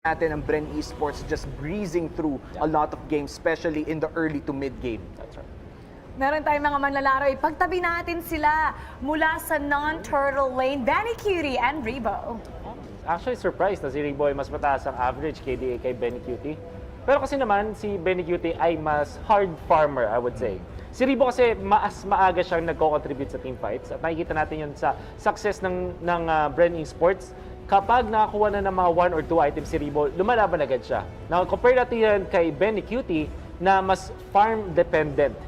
natin ang BREN Esports just breezing through a lot of games, especially in the early to mid game. That's right. Meron tayong mga manlalaro. Ipagtabi natin sila mula sa non-turtle lane, Benny Cutie and Rebo. Actually, surprised na si Rebo ay mas mataas ang average KDA kay Benny Cutie. Pero kasi naman, si Benny Cutie ay mas hard farmer, I would say. Si Rebo kasi mas maaga siyang nagko-contribute sa team fights. At nakikita natin yun sa success ng BREN Esports. Kapag nakakuha na ng mga 1 or 2 items si Rebo, lumalaban agad siya. Now, compare natin yan kay Benny Cutie na mas farm-dependent.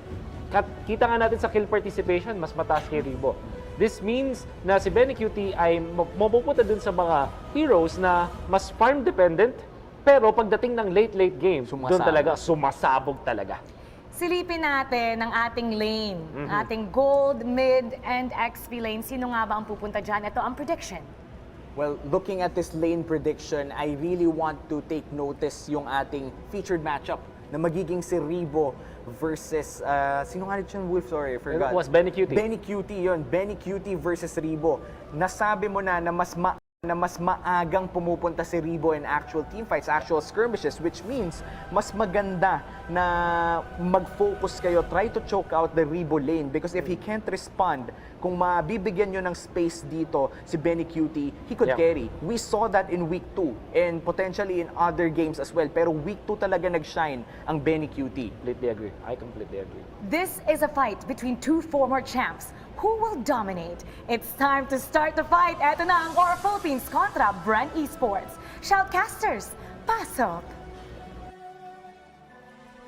Kita nga natin sa kill participation, mas mataas kay Rebo. This means na si Benny Cutie ay mapupunta dun sa mga heroes na mas farm-dependent, pero pagdating ng late game, doon talaga sumasabog talaga. Silipin natin ang ating lane, ating gold, mid, and XP lane. Sino nga ba ang pupunta dyan? Ito ang prediction. Well, looking at this lane prediction, I really want to take notice yung ating featured matchup na magiging si Rebo versus, sino nga rin yung Wolf? Sorry, I forgot. It was Benny Cutie. Benny Cutie yun. Benny Cutie versus Rebo. Nasabi mo na mas maagang pumupunta si Rebo in actual team fights, actual skirmishes, which means mas maganda na mag-focus kayo, try to choke out the Rebo lane because if he can't respond, kung mabibigyan nyo ng space dito si Benny Cutie, he could carry. We saw that in week 2 and potentially in other games as well, pero week 2 talaga nag-shine ang Benny Cutie. Completely agree. I completely agree. This is a fight between two former champs. Who will dominate? It's time to start the fight. Eto na ang Ora Philippines kontra BREN Esports. Shoutcasters, pasok!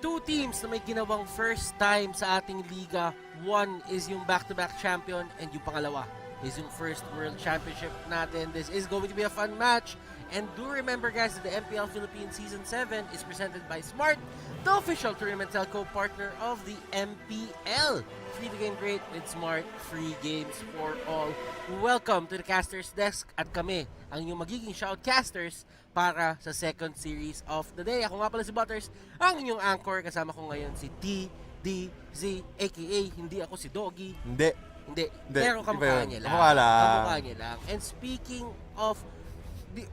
Two teams na may ginawang first time sa ating liga. One is yung back-to-back champion and yung pangalawa is yung first world championship natin. This is going to be a fun match. And do remember guys that the MPL Philippines Season 7 is presented by Smart, the official tournament telco partner of the MPL. Free to game great with Smart, free games for all. Welcome to the Casters Desk at kami ang inyong magiging shoutcasters para sa second series of the day. Ako nga pala si Butters, ang inyong anchor. Kasama ko ngayon si DDZ, aka hindi ako si Doggy. Hindi. Pero kamukha niya lang. Kamukha niya lang. And speaking of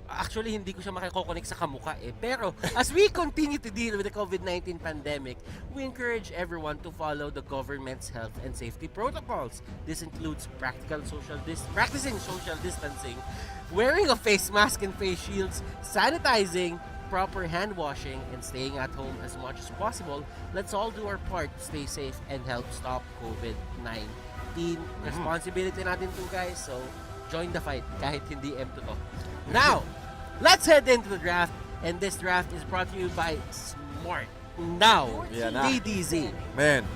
actually, hindi ko siya makikokonek sa kamukha eh. Pero, as we continue to deal with the COVID-19 pandemic, we encourage everyone to follow the government's health and safety protocols. This includes practicing social distancing, wearing a face mask and face shields, sanitizing, proper hand washing, and staying at home as much as possible. Let's all do our part to stay safe and help stop COVID-19. Responsibility natin to guys, so join the fight kahit hindi M2 to. Now, let's head into the draft, and this draft is brought to you by Smart. Now, DDZ. Man.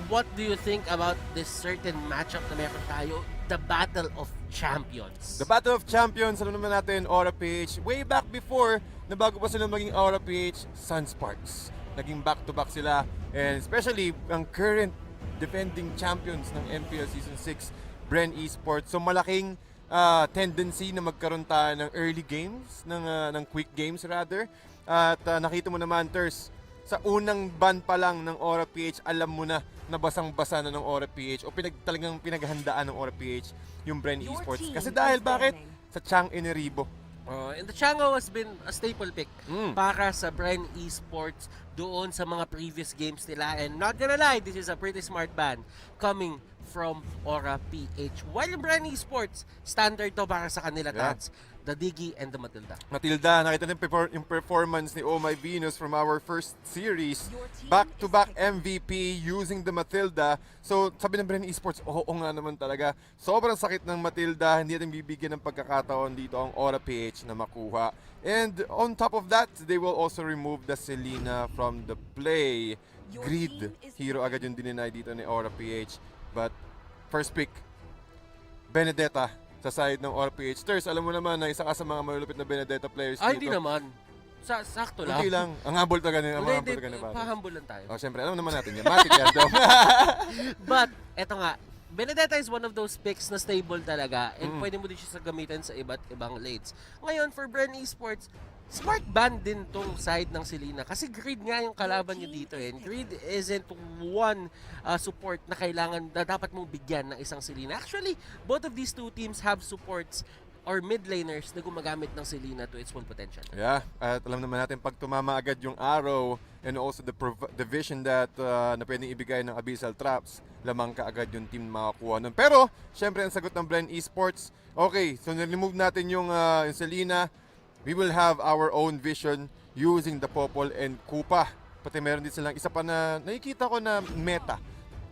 What do you think about this certain matchup na meron tayo? The Battle of Champions. The Battle of Champions, alam naman natin, Aura PH. Way back before, na bago pa sila maging Aura PH, Sunsparks. Naging back-to-back sila. And especially, ang current defending champions ng MPL Season 6, BREN Esports. So malaking tendency na magkaroon tayo ng early games, ng quick games rather. At nakita mo naman, Ters, sa unang ban pa lang ng Aura PH, alam mo na basang-basa na ng Aura PH o talagang pinaghandaan ng Aura PH yung BREN Esports. Kasi dahil bakit? Sa Chang Eneribo. And the Chango has been a staple pick para sa BREN Esports doon sa mga previous games nila. And not gonna lie, this is a pretty smart ban coming from Aura PH. While yung BREN Esports, standard to para sa kanila tats, the Diggy and the Matilda. Matilda, nakita niyo yung performance ni Oh My Venus from our first series. Back-to-back MVP using the Matilda. So, sabi ng BREN Esports, oo nga naman talaga. Sobrang sakit ng Matilda. Hindi natin bibigyan ng pagkakataon dito ang Aura PH na makuha. And on top of that, they will also remove the Selena from the play. Greed. Hero agad yung dininay dito ni Aura PH. But, first pick, Benedetta sa side ng Aura PH. Ters, alam mo naman na isa ka sa mga malulupit na Benedetta players dito. Hindi naman. Sakto lang. Hindi lang. Ang humble talaga ni pa-humble lang tayo. Oh, syempre, alam naman natin yan. Matik yan, Dom. But, eto nga, Benedetta is one of those picks na stable talaga and pwede mo din siya gamitin sa iba't ibang lanes. Ngayon, for BREN Esports, smart ban din tong side ng Selena kasi Greed nga yung kalaban nyo dito eh. Greed isn't one support na kailangan na dapat mong bigyan ng isang Selena. Actually, both of these two teams have supports or mid laners na gumagamit ng Selena to its full potential. Yeah, at alam naman natin pag tumama agad yung arrow and also the vision that na pwedeng ibigay ng Abyssal Traps, lamang ka agad yung team makakuha nun. Pero, syempre ang sagot ng BREN Esports, okay, so remove natin yung Selena, we will have our own vision using the Popol and Kupa. Pati meron din silang isa pa na nakikita ko na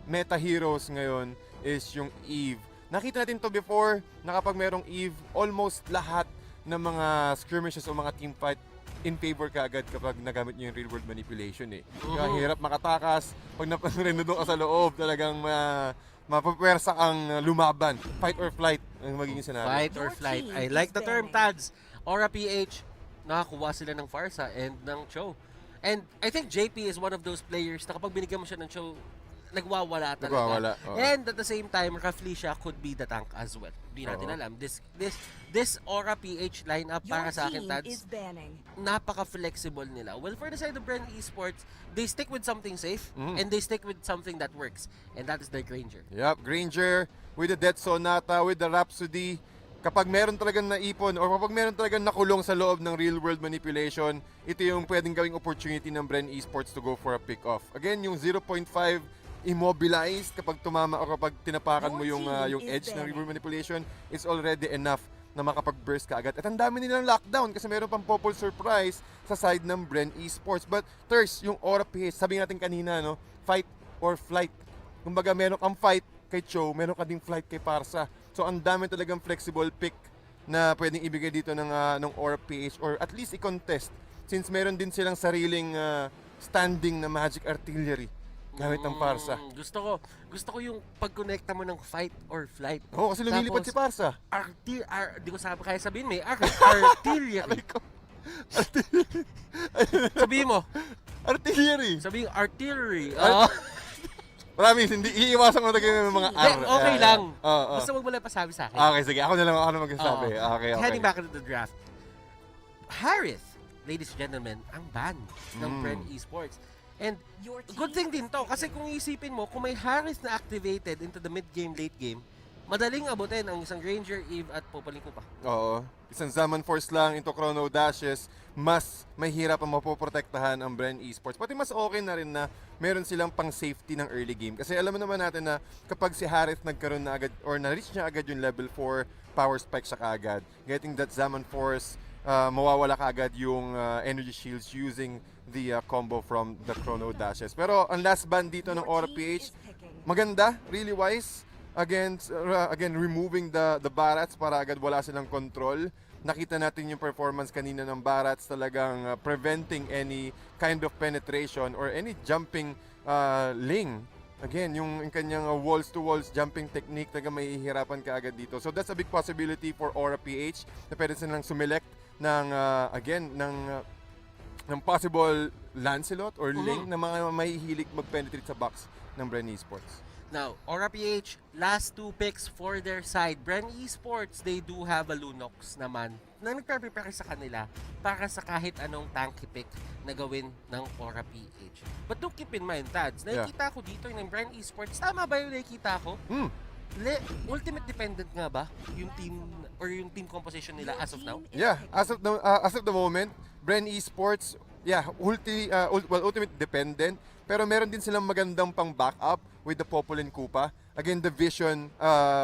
meta heroes ngayon is yung Eve. Nakita natin to before na kapag merong Eve, almost lahat ng mga skirmishes o mga team fight in favor ka agad kapag nagamit niyo yung real world manipulation eh. Kaya hirap makatakas. Pag napanrindo ka sa loob, talagang mapapwersa kang lumaban. Fight or flight ang magiging scenario. Fight or flight. I like the term, Tads. Aura PH, nakakuha sila ng Farsa and ng Cho. And I think JP is one of those players na kapag binigyan mo siya ng Cho, nagwawala talaga. Nagwawala, oo. And at the same time, Raflesia could be the tank as well. Di natin alam. This Aura PH lineup para sa akin, Tads, napaka-flexible nila. Well, for the side of BREN Esports, they stick with something safe and they stick with something that works. And that is the Granger. Yup, Granger with the Death Sonata, with the Rhapsody. Kapag meron talagang naipon or kapag meron talagang nakulong sa loob ng real world manipulation, ito yung pwedeng gawing opportunity ng BREN Esports to go for a pick-off. Again, yung 0.5 immobilized kapag tumama o kapag tinapakan mo yung edge ng real world manipulation is already enough na makapag-burst ka agad. At ang dami nilang lockdown kasi meron pang Popol Surprise sa side ng BREN Esports. But Thurs, yung Aura PH, sabi natin kanina, no, fight or flight. Kumbaga meron kang fight kay Cho, meron ka ding flight kay Parsa. So ang dami talagang flexible pick na pwedeng ibigay dito ng Aura PH or at least i-contest since meron din silang sariling standing na magic artillery gamit ng Parsa. Gusto ko yung pag-connecta mo ng fight or flight. Oo, kasi lumilipad si Parsa. Di ko kaya sabihin, may artillery. Sabihin mo. Artillery. Sabihin, artillery. Promise, hindi iiwasan ko talaga yung mga R. Okay lang. Oo. Basta wag mo lang pasabi sa akin. Okay, sige. Ako na magsasabi. Okay. Heading back into the draft. Harith, ladies and gentlemen, ang ban ng BREN Esports. And good thing din to kasi kung isipin mo, kung may Harith na activated into the mid-game, late-game, madaling abutin ang isang Granger, Eve at Popaling Kupa. Oo. Isang Zaman Force lang into Chrono Dashes, mas mahirap ang mapoprotektahan ang BREN Esports. Pati mas okay na rin na meron silang pang safety ng early game. Kasi alam mo naman natin na kapag si Harith nagkaroon na agad or na-reach niya agad yung level 4 power spike siya kaagad, getting that Zaman Force, mawawala kaagad yung energy shields using the combo from the Chrono Dashes. Pero ang last ban dito ng Aura PH, maganda, really wise. Again, removing the Barats para agad wala silang control. Nakita natin yung performance kanina ng Barats talagang preventing any kind of penetration or any jumping lane. Again, yung kanyang walls-to-walls jumping technique talaga may hihirapan ka agad dito. So that's a big possibility for Aura PH na pwede silang sumilect ng possible Lancelot or Ling na mga mahihilig mag-penetrate sa box ng BREN Esports. Now, Aura PH, last two picks for their side. BREN Esports, they do have a Lunox naman na nagpre-prepare sa kanila para sa kahit anong tanky pick na gawin ng Aura PH. But do keep in mind, Tads, nakikita ko dito yung BREN Esports. Tama ba yung nakikita ko? Ultimate dependent nga ba yung team or yung team composition nila as of now? Yeah, as of the moment, BREN Esports, ultimate dependent, pero meron din silang magandang pang backup with the Popol and Kupa. Again, the vision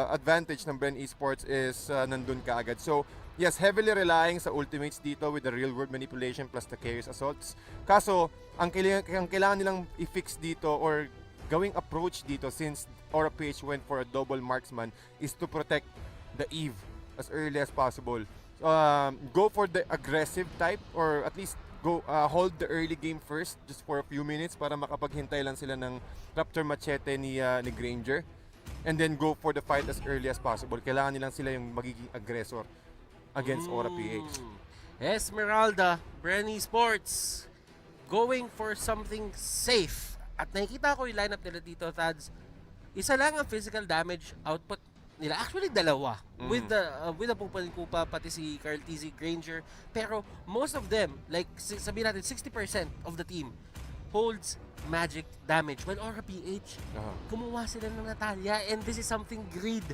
advantage ng BREN Esports is nandun ka agad. So, yes, heavily relying sa ultimates dito with the real world manipulation plus the chaos assaults. Kaso, ang kailangan nilang i-fix dito or gawing approach dito since Aura PH went for a double marksman is to protect the Eve as early as possible. Go for the aggressive type or at least hold the early game first just for a few minutes para makapaghintay lang sila ng Raptor Machete ni Granger and then go for the fight as early as possible. Kailangan nilang sila yung magiging aggressor against Aura PH. Esmeralda, BREN Esports going for something safe. At nakikita ko yung lineup nila dito, Tads. Isa lang ang physical damage output nila. Actually, dalawa. With the Popaling Kupa, pati si Carl TZ Granger. Pero most of them, like sabihin natin, 60% of the team holds magic damage. While Aura PH, kumuha sila ng Natalia and this is something greed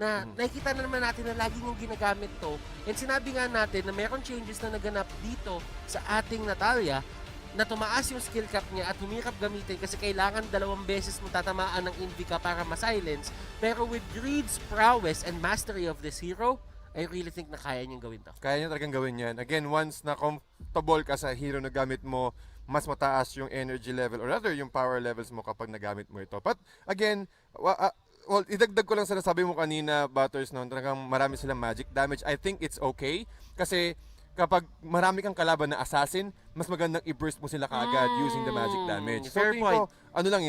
na nakikita na naman natin na lagi yung ginagamit to. And sinabi nga natin na meron changes na naganap dito sa ating Natalia na tumaas yung skill cap niya at humirap gamitin kasi kailangan 2 beses mo tatamaan ng Invika para ma-silence. Pero with Greed's prowess and mastery of this hero, I really think na kaya niyang gawin to. Kaya niya talagang gawin yan. Again, once na comfortable ka sa hero na gamit mo, mas mataas yung energy level or rather yung power levels mo kapag nagamit mo ito. But again, well, idagdag ko lang sa nasabi mo kanina, Butters, no, talagang marami silang magic damage. I think it's okay kasi kapag marami kang kalaban na assassin, mas magandang i-burst mo sila kaagad using the magic damage. So, Fair tingin point. ko, ano lang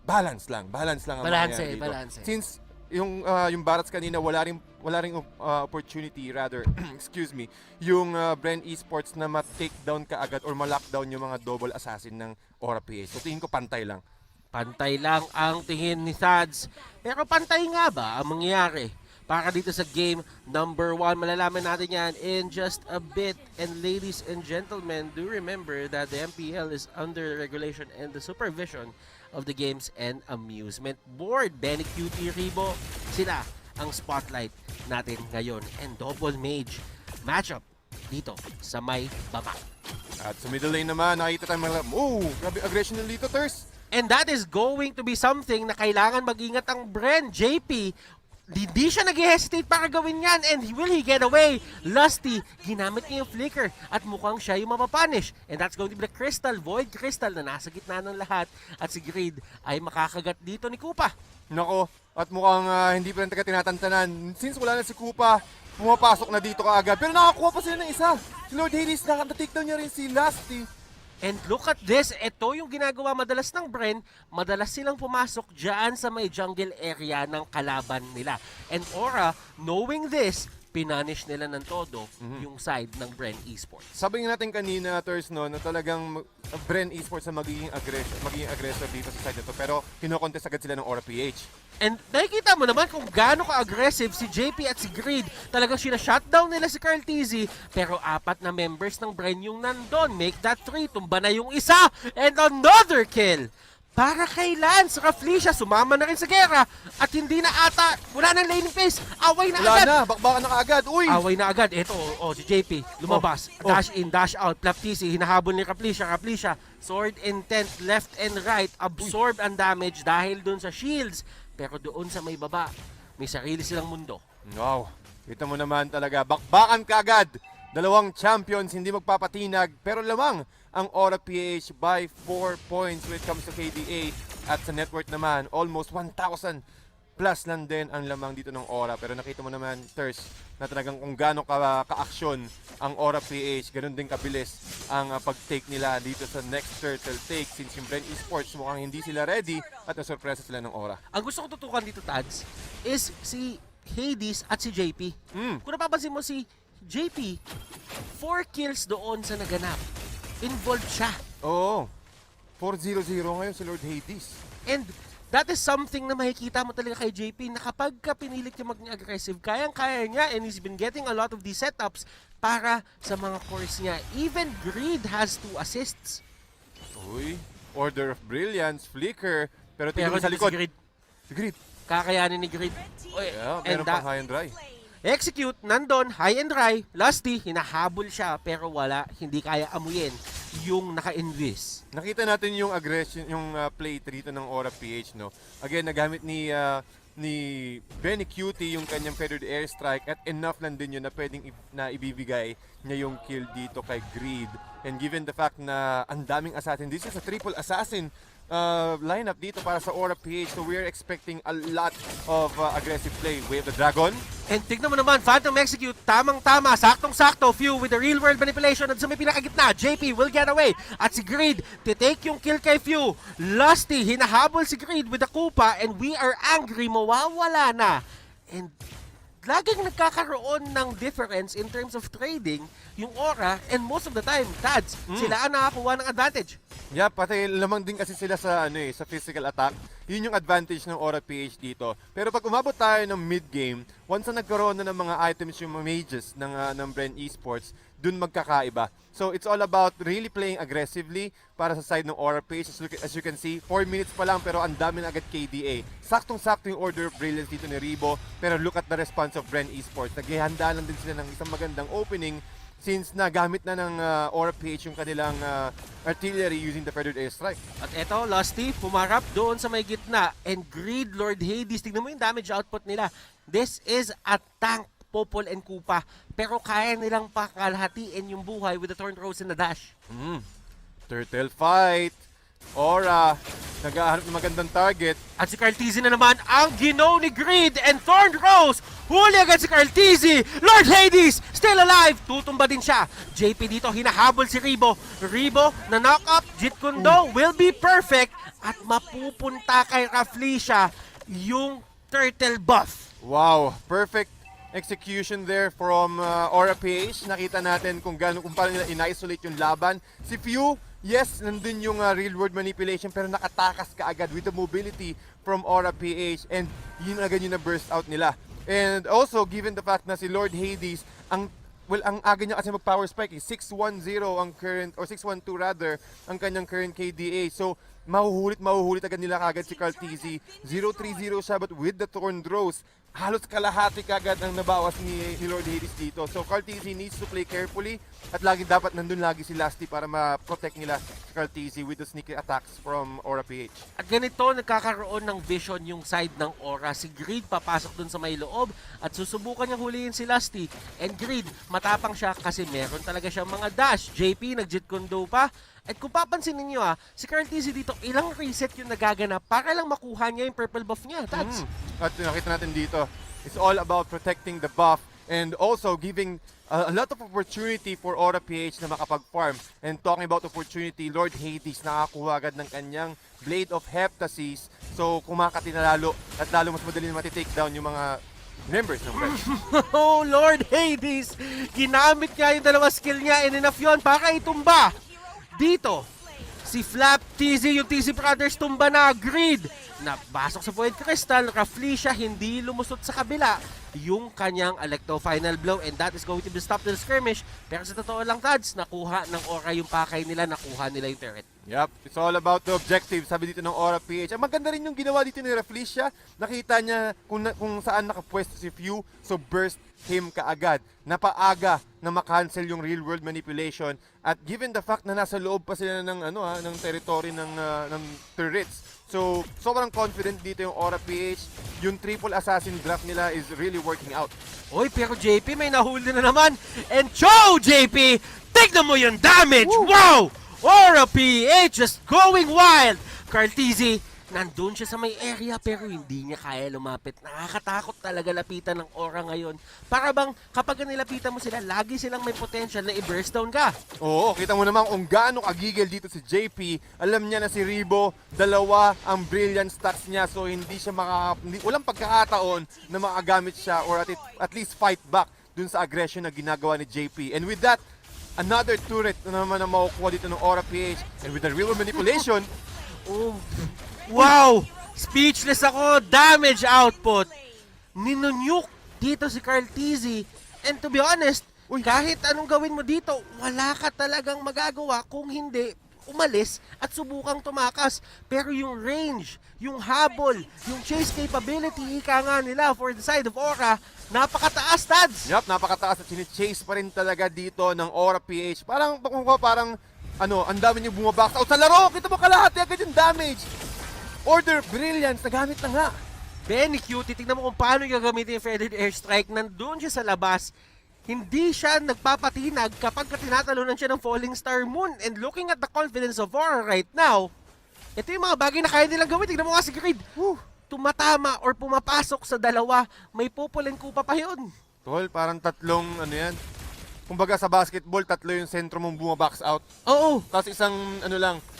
balance lang ang mangyayari dito. Balance. Since yung Barats kanina wala ring opportunity rather excuse me yung BREN Esports na ma-take down kaagad or ma-lockdown yung mga double assassin ng Aura PH. So tingin ko pantay lang. Pantay lang ang tingin ni Sads. Pero pantay nga ba ang mangyayari? Para dito sa game number 1, malalaman natin yan in just a bit. And ladies and gentlemen, do remember that the MPL is under the regulation and the supervision of the Games and Amusement Board. Benny Cutie Ribo, sila ang spotlight natin ngayon. And double mage matchup dito sa may baba. At sa middle lane naman, nakita tayo mga grabe aggression ng dito, Thurs. And that is going to be something na kailangan mag-ingat ang BREN. JP, hindi siya nag-hesitate para gawin yan. And will he get away? Lusty, ginamit niya yung flicker at mukhang siya yung mapapunish. And that's going to be the Crystal, Void Crystal na nasa gitna ng lahat. At si Greed ay makakagat dito ni Kupa. Nako, at mukhang hindi pa rin taga tinatantanan. Since wala na si Kupa, pumapasok na dito kaagad. Pero nakakuha pa sila ng isa. Si Lord Hades, nakatatikdown niya rin si Lusty. And look at this, ito yung ginagawa madalas ng BREN, madalas silang pumasok dyan sa may jungle area ng kalaban nila. And Aura, knowing this, pinunish nila ng todo yung side ng BREN Esports. Sabi nga natin kanina, Thurs, no, na talagang BREN Esports ang magiging aggressor dito sa side na to. Pero kinokontest agad sila ng Aura PH. And nakikita mo naman kung gaano ka-aggressive si JP at si Greed. Talagang sina-shutdown nila si Carl TZ. Pero 4 na members ng BREN yung nandun. Make that 3. Tumba na yung isa. And another kill. Para kay Lance, Raflesia sumama na rin sa gera. At hindi na ata, wala nang laning phase. Away na Wala agad. na, bakbakan na kaagad. Uy! Away na agad. Ito, si JP, lumabas. Dash in, dash out. Plap TC, hinahabol ni Raflesia. Raflesia, sword intent, left and right. Absorb ang damage dahil dun sa shields. Pero doon sa may baba, may sarili silang mundo. Wow, kita mo naman talaga, bakbakan kaagad. 2 champions, hindi magpapatinag, pero lamang ang Aura PH by 4 points when it comes to KDA. At sa net worth naman, almost 1,000 plus lang din ang lamang dito ng Aura. Pero nakita mo naman, Thurs, na talagang kung gaano ka-aksyon ang Aura PH, ganun din kabilis ang pag-take nila dito sa next turtle take since yung BREN Esports mukhang hindi sila ready at nasurpresa sila ng Aura. Ang gusto ko tutukan dito, Tads, is si Hades at si JP. Kung napapansin mo si JP, 4 kills doon sa naganap. Involved siya. Oo, 4-0-0 ngayon si Lord Hades. And that is something na makikita mo talaga kay JP na kapag ka pinilit niya maging aggressive, kayang-kaya niya and he's been getting a lot of these setups para sa mga cores niya. Even Greed has 2 assists. Uy, Order of Brilliance, Flicker, pero tingnan mo sa Si likod. Greed, Si Greed. kakayanin ni Greed. Yeah, And meron pang high and dry. Execute, nandun, high and dry, Lusty, hinahabol siya, pero wala, hindi kaya amuyin yung naka-invis. Nakita natin yung aggression, yung play rito ng Aura PH, no? Again, nagamit ni Benny Cutie yung kanyang feathered airstrike at enough lang din yun na pwedeng na ibibigay niya yung kill dito kay Greed. And given the fact na ang daming assassin, this is a triple assassin lineup dito para sa Aura PH. So we're expecting a lot of aggressive play. We have the Dragon. And tignan mo naman, Phantom Execute, tamang-tama, saktong-sakto, Few with the real-world manipulation at sa may pinakagitna, JP will get away. At si Greed, titake yung kill kay Few. Lusty, hinahabol si Greed with the Kupa and we are angry, mawawala na. And laging nagkakaroon ng difference in terms of trading yung Aura and most of the time, Tads, sila ang nakakuha ng advantage. Yeah, pati lamang din kasi sila sa sa physical attack. Yun yung advantage ng Aura PH dito. Pero pag umabot tayo ng mid-game, once na nagkaroon na ng mga items yung mga mages ng BREN Esports, dun magkakaiba. So it's all about really playing aggressively para sa side ng Aura Page. As you can see, 4 minutes pa lang pero ang dami na agad KDA. Saktong-sakto yung order of brilliance dito ni Rebo, pero look at the response of BREN Esports. Naghihanda lang din sila ng isang magandang opening since nagamit na ng Aura PH yung kanilang artillery using the feathered airstrike. At eto, Lusty, pumarap doon sa may gitna. And Greed, Lord Hades, tignan mo yung damage output nila. This is a tank, Popol and Kupa. Pero kaya nilang pakalhatiin yung buhay with the Thorn Rose and the dash. Turtle fight. Aura, nag-ahanap ng magandang target. At si Carteezy na naman ang ginaw ni Greed and Thorn Rose. Huli agad si Carteezy. Lord Hades still alive. Tutumba din siya. JP dito hinahabol si Rebo. Rebo na knock up. Jeet Kundo will be perfect. At mapupunta kay Raflesia yung turtle buff. Wow, perfect execution there from Aura PH. Nakita natin kung paano nila in-isolate yung laban. Si Few, yes, nandun yung real world manipulation pero nakatakas ka agad with the mobility from Aura PH and yun agad yung na-burst out nila. And also, given the fact na si Lord Hades, ang aga niya kasi mag-power spike, 610 ang current, or 612 rather, ang kanyang current KDA. So, mahuhulit agad nila kagad si Carteezy. 0-3-0 siya, but with the Thorn Rose, halos kalahati kagad ang nabawas ni Lord Hades dito. So Carteezy needs to play carefully at dapat nandun lagi si Lusty para ma-protect nila si Carteezy with the sneaky attacks from Aura PH. At ganito, nagkakaroon ng vision yung side ng Aura. Si Greed papasok dun sa may loob at susubukan niyang huliin si Lusty. And Greed, matapang siya kasi meron talaga siyang mga dash. JP, nag-Jeet Kundo pa. At kung papansin ninyo si Carteezy dito, ilang reset yung nagaganap para lang makuha niya yung purple buff niya. Tats. At nakita natin dito, it's all about protecting the buff and also giving a lot of opportunity for Aura PH na makapag-farm. And talking about opportunity, Lord Hades nakakuha agad ng kanyang Blade of Heptasis. So kumakati na lalo at lalo mas madali na matitake down yung mga members ng BREN. Oh, Lord Hades! Ginamit niya yung dalawa skill niya and enough yun para itumba. Dito, si Flap, TZ, yung TZ Brothers tumba na, Greed. Napasok sa Void Crystal, Raflesia hindi lumusot sa kabila yung kanyang Electo Final Blow and that is going to be stopped in the skirmish. Pero sa totoo lang, Tads, nakuha ng Aura yung pakay nila, nakuha nila yung turret. Yep, it's all about the objective, sabi dito ng Aura PH. Ang maganda rin yung ginawa dito ni Raflesia. Nakita niya kung saan nakapwesto si Few, so burst him kaagad. Napaaga na makancel yung real world manipulation at given the fact na nasa loob pa sila ng ng territory ng turrets. So, sobrang confident dito yung Aura PH. Yung triple assassin draft nila is really working out. Oy, pero JP may nahuli na naman. And Cho, JP, tignan mo yung damage. Woo! Wow! Aura PH just going wild. Carteezy, nandun siya sa may area pero hindi niya kaya lumapit. Nakakatakot talaga lapitan ng Aura ngayon. Para bang kapag nilapitan mo sila, lagi silang may potential na i-burst down ka. Oo, kita mo naman kung gaano kagigil dito si JP. Alam niya na si Rebo, dalawa ang brilliant stats niya so hindi siya walang pagkakataon na makagamit siya or at least fight back dun sa aggression na ginagawa ni JP. And with that, another turret na naman na makukuha dito ng Aura PH and with the real manipulation, oh, wow! Speechless ako. Damage output. Ninunuke dito si Carteezy. And to be honest, kahit anong gawin mo dito, wala ka talagang magagawa kung hindi umalis at subukang tumakas. Pero yung range, yung habol, yung chase capability, ika nga nila for the side of Aura, napakataas, Tads! Yup, napakataas at chase pa rin talaga dito ng Aura PH. Parang ang dami niyo bumabox out sa laro. Kita mo kalahati agad yung damage. Order Brilliance, nagamit na nga. Benny Cutie, tignan mo kung paano gagamitin yung feathered airstrike. Nandun siya sa labas. Hindi siya nagpapatinag kapag tinatalunan siya ng Falling Star Moon. And looking at the confidence of Aura right now, ito yung mga bagay na kaya nilang gawin. Tignan mo nga si Greed. Tumatama or pumapasok sa dalawa. May pupulin kupa pa yun. Tol, parang tatlong kumbaga sa basketball, tatlo yung sentro mong bumabox out. Oo. Tapos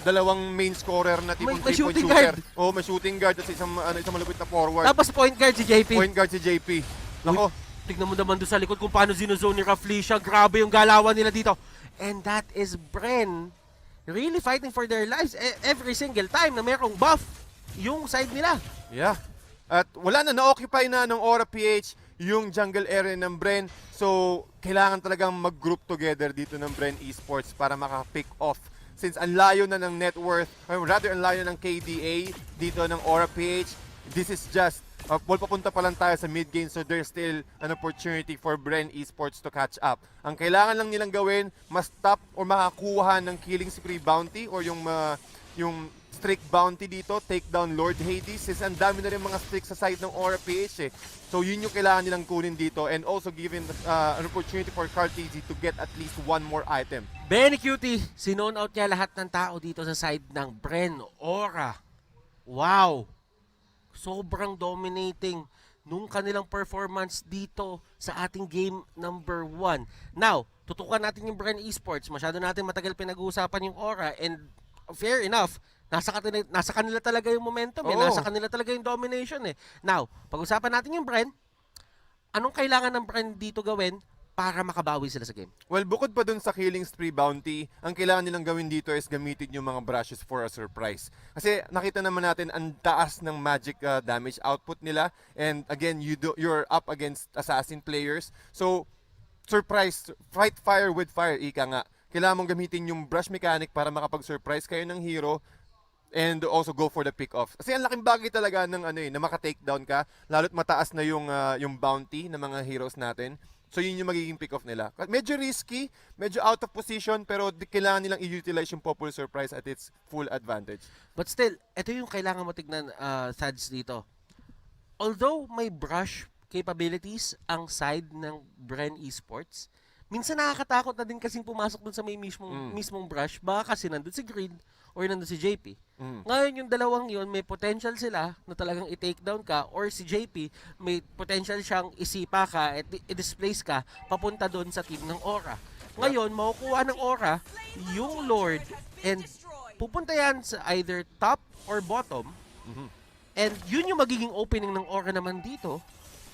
dalawang main scorer na tipong May 3-point shooting shooter. guard. Oo, may shooting guard at isang malupit na forward. Tapos point guard si JP. Point guard si JP. Nako, Tignan mo naman doon sa likod kung paano zinozone ni Raflesia. Grabe yung galawan nila dito. And that is BREN really fighting for their lives every single time na merong buff yung side nila. yeah. At wala na, na-occupy na ng Aura PH yung jungle area ng BREN. So, kailangan talagang mag-group together dito ng BREN Esports para maka-pick off. Since ang layo na ng net worth, or rather ang layo ng KDA dito ng Aura PH, this is just, papunta pa lang tayo sa mid-game, so there's still an opportunity for BREN Esports to catch up. Ang kailangan lang nilang gawin, mas top or makakuha ng killing spree bounty or yung streak bounty dito, take down Lord Hades, since ang dami na rin mga streak sa side ng Aura PH eh. So yun yung kailangan nilang kunin dito, and also given an opportunity for Cartesi to get at least one more item. Benny Cutie, sinone out niya lahat ng tao dito sa side ng BREN, Aura. Wow! Sobrang dominating nung kanilang performance dito sa ating game number 1. Now, tutukan natin yung BREN Esports. Masyado natin matagal pinag-uusapan yung Aura, and fair enough, nasa kanila talaga yung momentum, nasa kanila talaga yung domination eh. Now, pag-usapan natin yung BREN, anong kailangan ng BREN dito gawin para makabawi sila sa game? Well, bukod pa dun sa killing spree bounty, ang kailangan nilang gawin dito is gamitin yung mga brushes for a surprise. Kasi nakita naman natin ang taas ng magic damage output nila, and again, you're up against assassin players. So, surprise, fight fire with fire, ika nga. Kailangan mong gamitin yung brush mechanic para makapag-surprise kayo ng hero, and also go for the pick-off. Kasi ang laking bagay talaga ng na maka-takedown ka, lalo't mataas na yung bounty ng mga heroes natin. So yun yung magiging pick-off nila. Medyo risky, medyo out of position, pero kailangan nilang i-utilize yung popular surprise at its full advantage. But still, ito yung kailangan mo tignan, Sads, dito. Although may brush capabilities ang side ng BREN Esports, minsan nakakatakot na din kasing pumasok dun sa may mismong brush, baka kasi nandun si Green or nandun si JP. Ngayon yung dalawang yun, may potential sila na talagang i-take down ka, or si JP, may potential siyang isipa ka at i-displace ka papunta doon sa team ng Aura. Ngayon, makukuha ng Aura yung Lord, and pupunta yan sa either top or bottom, and yun yung magiging opening ng Aura naman dito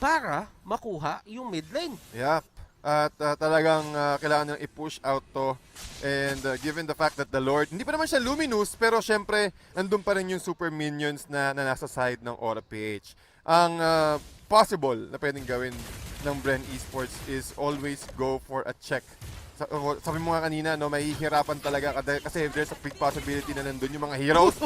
para makuha yung mid lane. Yep. At talagang kailangan nang i-push out to, and given the fact that the Lord, hindi pa naman siya luminous, pero syempre nandun pa rin yung super minions na nasa side ng Aura PH. Ang possible na pwedeng gawin ng BREN Esports is always go for a check. Sabi mo nga kanina, no, mahihirapan talaga kasi there's a big possibility na nandun yung mga heroes.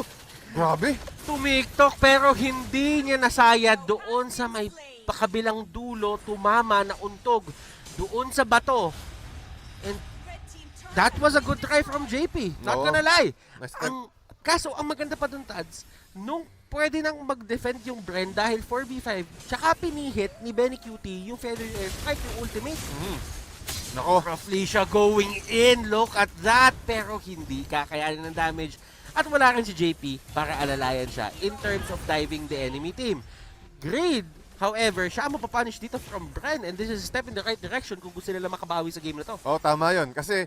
Grabe! Tumiktok pero hindi niya nasayad doon sa may pakabilang dulo, tumama na untog doon sa bato. And that was a good try from JP. Not gonna lie. Nice. Kaso, ang maganda pa dun, Tads, nung pwede nang mag-defend yung BREN dahil 4v5, tsaka pinihit ni Benny Cutie yung Feather Airstrike, yung ultimate. Nako. Roughly siya going in. Look at that. Pero hindi kakayanin ng damage. At wala rin si JP para alalayan siya in terms of diving the enemy team. Greed, however, siya ang mapapunish dito from BREN, and this is a step in the right direction kung gusto nila makabawi sa game na to. Oh, tama yun. Kasi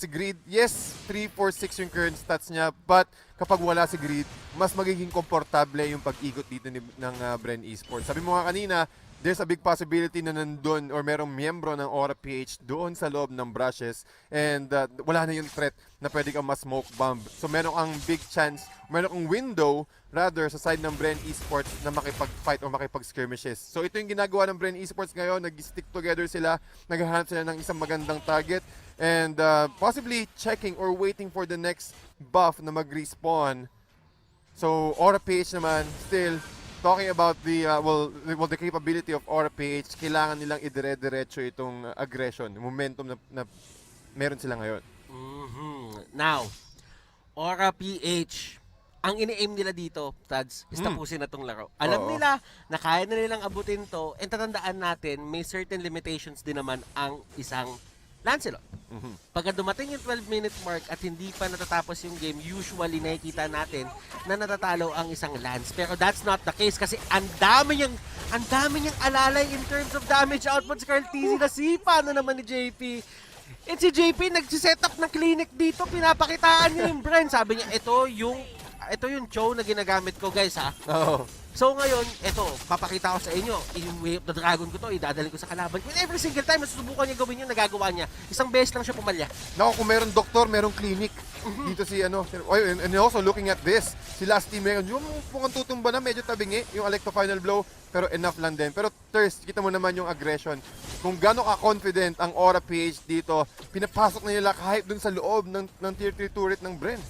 si Greed, yes, 3, 4, 6 yung current stats niya, but kapag wala si Greed, mas magiging komportable yung pag-ikot dito ng BREN Esports. Sabi mo nga kanina, there's a big possibility na nandun or merong miyembro ng Aura PH doon sa loob ng brushes, and wala na yung threat na pwede kang ma-smoke bomb. So meron kang big chance, meron kang window rather sa side ng BREN Esports na makipag-fight o makipag-skirmishes. So ito yung ginagawa ng BREN Esports ngayon, nag-stick together sila, naghahanap sila ng isang magandang target, and possibly checking or waiting for the next buff na mag-respawn. So Aura PH naman, still talking about the the capability of Aura PH, kailangan nilang idire-diretso itong aggression, momentum na meron sila ngayon. Now, Aura PH, ang ini-aim nila dito, Tads, is tapusin na tong laro. Alam nila na kaya na nilang abutin to, and tatandaan natin, may certain limitations din naman ang isang Lancelot. Pagka dumating yung 12-minute mark at hindi pa natatapos yung game, usually nakikita natin na natatalo ang isang Lance. Pero that's not the case kasi ang dami niyang alalay in terms of damage output sa Cartesi. Nasipa na naman ni JP. And si JP nagsiset up ng clinic dito, pinapakitaan niya yung BREN. Sabi niya, ito yung ito yung Cho na ginagamit ko, guys, ha. Oo. So ngayon, ito, papakita ko sa inyo, yung Way of the Dragon ko to, idadalhin ko sa kalaban ko. And every single time, masusubukan niya gawin yun, nagagawa niya. Isang beses lang siya pumalya. Naku, kung meron doktor, merong clinic. Dito si and also looking at this, si last team meron, yung mukhang tutumba na, medyo tabingi, yung Electro Final Blow, pero enough lang din. Pero thirst, kita mo naman yung aggression. Kung gano'n ka-confident ang Aura PH dito, pinapasok na nila kahit dun sa loob ng Tier 3 turret ng BREN.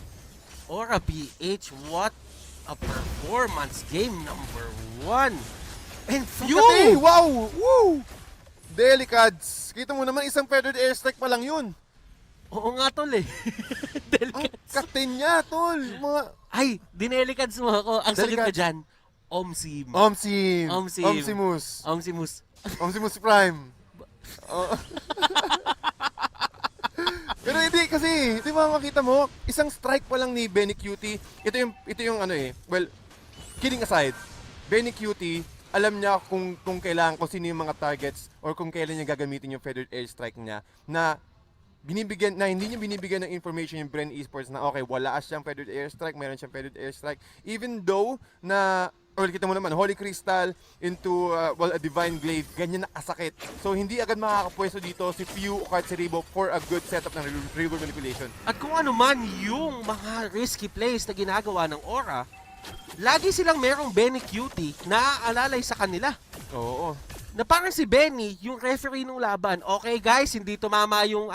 Aura PH, what a performance. Game number 1. And few! Hey, wow! Woo! Delicads. Kita mo naman, isang feathered airstrike pa lang yun. Oo nga, tol, eh. Ang Delicads. katin niya, tol. Mga... Ay, dinelicads mo ako. Ang sagot ko Delicads. dyan, Omsim. Omsim. Omsim. Omsimus. Omsimus. Omsimus Prime. Oo. Pero hindi kasi, di ba makita mo, isang strike pa lang ni Benny Cutie. Ito yung ano eh. Well, kidding aside, Benny Cutie, alam niya kung kailangan, kung sino yung mga targets or kung kailan niya gagamitin yung feathered airstrike niya na hindi niya binibigyan ng information yung BREN Esports na okay, wala siyang feathered airstrike, meron siyang feathered airstrike. Even though na kita mo naman, Holy Crystal into a Divine Glaive, ganyan na kasakit. So hindi agad makakapwesto dito si Few o kahit si Rebo for a good setup ng river manipulation. At kung ano man yung mga risky plays na ginagawa ng Aura, lagi silang merong Benny Cutie na aalalay sa kanila. Oo. Na parang si Benny, yung referee ng laban. Okay guys, hindi tumama yung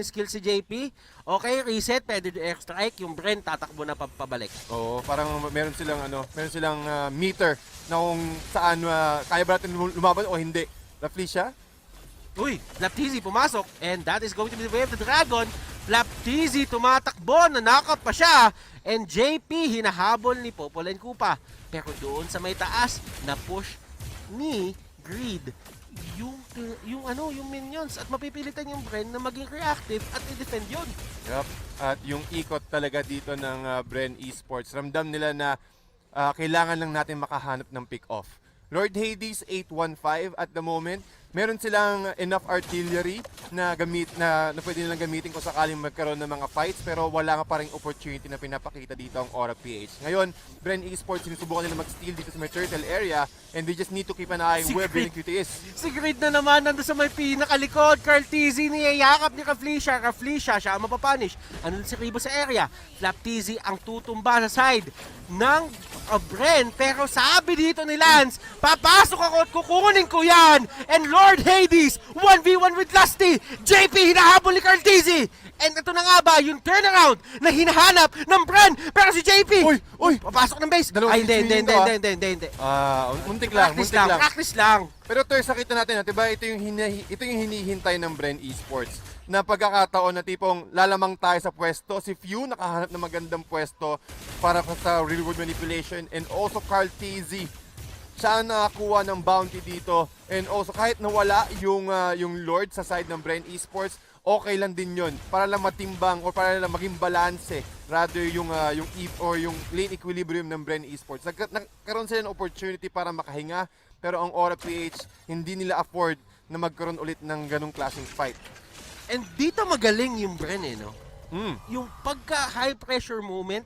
skill si JP. Okay, reset, pwede do airstrike, yung BREN tatakbo na pabalik. Oo, parang meron silang meter na kung saan kaya ba natin lumaban o hindi. Roughly siya. Uy, Flaptizi pumasok, and that is going to be the way of the dragon. Flaptizi tumatakbo, nanakap pa siya, and JP hinahabol ni Popol and Kupa. Pero doon sa may taas, na push ni Greed yung minions at mapipilitan yung BREN na maging reactive at i-defend yun. Yup. At yung ikot talaga dito ng BREN Esports, ramdam nila na kailangan lang natin makahanap ng pick-off. Lord Hades 815 at the moment, meron silang enough artillery na pwede nilang gamitin kung sakaling magkaroon ng mga fights, pero wala nga pa rin opportunity na pinapakita dito ang Aura PH. Ngayon, BREN Esports, sinusubukan nila mag-steal dito sa may turtle area and they just need to keep an eye where Benny Cutie is. Si Greed na naman nando sa may pinakalikod. Carl Tizzy niyayakap ni Raflisha. Raflisha, siya ang mapapunish. Ano si Ribo sa area? Flap Tizzy ang tutumba sa side ng BREN. Pero sabi dito ni Lance, papasok ako at kukunin ko yan. And Lord Hades, 1v1 with Lusty. JP hinahabol ni Carl Tizzy. And ito na nga ba, yung turnaround na hinahanap ng BREN. Pero si JP, Uy! papasok ng base. Dalawang Ay, hindi. Muntik lang. Practice lang. Pero Ters, nakita natin, diba, ito yung hinihintay ng BREN Esports na pagkakataon na tipong lalamang tayo sa pwesto. Si Few nakahanap ng magandang pwesto para sa real-world manipulation, and also Carl TZ. Siya ang nakakuha ng bounty dito, and also kahit nawala yung Lord sa side ng BREN Esports, okay lang din yun para lang matimbang or para lang maging balance rather yung lane equilibrium ng BREN Esports. Nagkaroon sila ng opportunity para makahinga, pero ang Aura PH hindi nila afford na magkaroon ulit ng ganong klaseng fight. And dito magaling yung BREN no? Mm. Yung pagka high pressure moment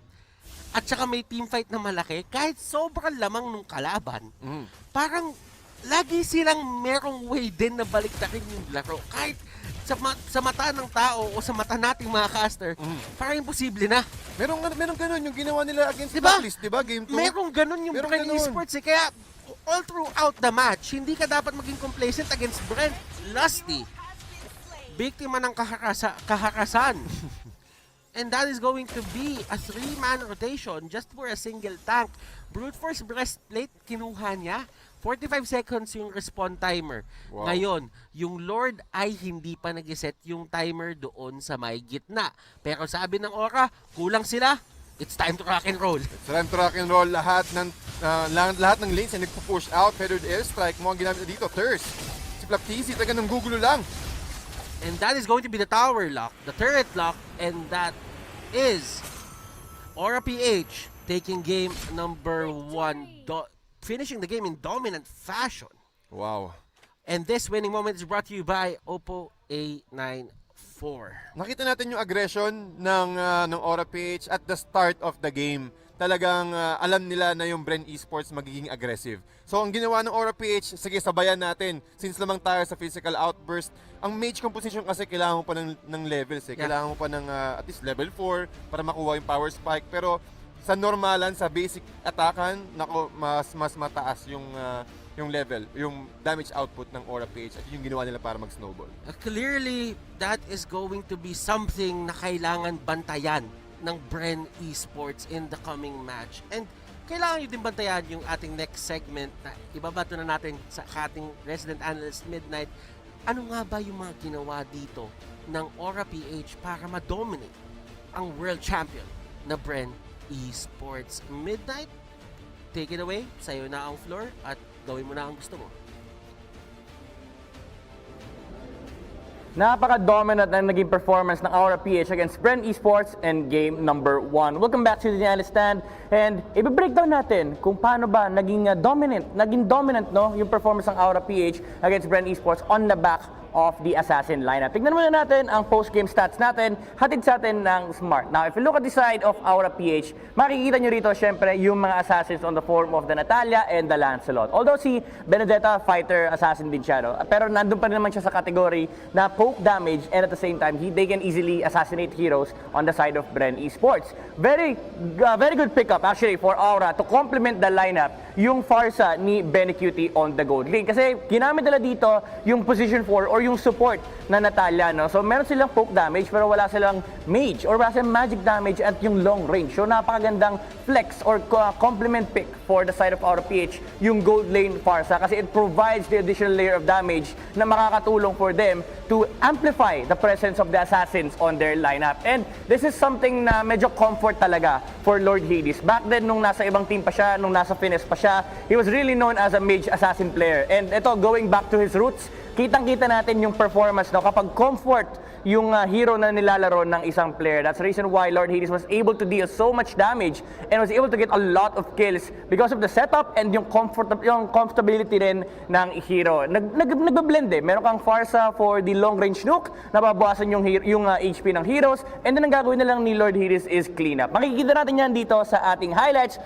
at saka may team fight na malaki, kahit sobrang lamang nung kalaban, parang lagi silang merong way din na baliktarin yung laro. Kahit sa mata ng tao o sa mata nating mga caster, parang imposible na. Merong ganun yung ginawa nila against Diba? Blacklist, diba? Game 2. Merong ganun yung Merong BREN ganun. Esports Kaya all throughout the match, hindi ka dapat maging complacent against BREN. Lusty, biktima ng kahakasan. And that is going to be a 3-man rotation just for a single tank. Brute Force Breastplate, kinuha niya. 45 seconds yung respawn timer. Wow. Ngayon, yung Lord ay hindi pa nag-set yung timer doon sa may gitna. Pero sabi ng Aura, kulang sila. It's time to rock and roll. It's time to rock and roll. Lahat ng lanes ay nagpo-push out. Feathered airstrike mo ang ginamit na dito. Thirst. Si Flaptizi taga ng gugulo lang. And that is going to be the tower lock, the turret lock, and that is Aura PH taking game number 1, finishing the game in dominant fashion. Wow. And this winning moment is brought to you by Oppo A9 Nakita natin yung aggression ng Aura PH at the start of the game. Talagang alam nila na yung BREN Esports magiging aggressive. So ang ginawa ng Aura PH, sige sabayan natin. Since lamang tayo sa physical outburst, ang mage composition kasi kailangan mo pa ng levels eh. Kailangan mo pa ng at least level 4 para makuha yung power spike. Pero sa normalan, sa basic atakan, nako, mas mataas yung level, yung damage output ng Aura PH at yung ginawa nila para mag-snowball. Clearly, that is going to be something na kailangan bantayan ng BREN Esports in the coming match. And kailangan nyo din bantayan yung ating next segment na ibabato na natin sa ating resident analyst Midnight. Ano nga ba yung mga ginawa dito ng Aura PH para ma-dominate ang world champion na BREN Esports? Midnight, take it away. Sa'yo na ang floor at gawin mo na ang gusto mo. Napaka-dominant na naging performance ng Aura PH against BREN Esports in game number 1. Welcome back to the analyst stand, and i-breakdown natin kung paano ba naging dominant no, yung performance ng Aura PH against BREN Esports on the back of the Assassin lineup. Tignan muna natin ang post-game stats natin, hatid sa atin ng Smart. Now, if you look at the side of Aura PH, makikita nyo rito, syempre, yung mga Assassins on the form of the Natalia and the Lancelot. Although si Benedetta, fighter, assassin din siya, no? Pero nandun pa rin naman siya sa category na poke damage, and at the same time, they can easily assassinate heroes on the side of BREN Esports. Very good pickup, actually, for Aura to complement the lineup, yung Farsa ni BeneQT on the gold lane. Kasi ginamit nila dito yung position 4 or yung support na Natalia, no? So meron silang poke damage pero wala silang mage or wala silang magic damage at yung long range. So napakagandang flex or complement pick for the side of Aura PH yung gold lane Farsa kasi it provides the additional layer of damage na makakatulong for them to amplify the presence of the assassins on their lineup. And this is something na medyo comfort talaga for Lord Hades. Back then, nung nasa ibang team pa siya, nung nasa Finesse pa siya, he was really known as a mage assassin player. And ito, going back to his roots, kitang-kita natin yung performance, no, kapag comfort yung hero na nilalaro ng isang player. That's the reason why Lord Hades was able to deal so much damage and was able to get a lot of kills because of the setup and yung comfortability rin ng hero. Nagbe-blend eh. Meron kang Farsa for the long range nuke, nababawasan yung HP ng heroes, and then ang gagawin na lang ni Lord Hades is clean up. Makikita natin yan dito sa ating highlights.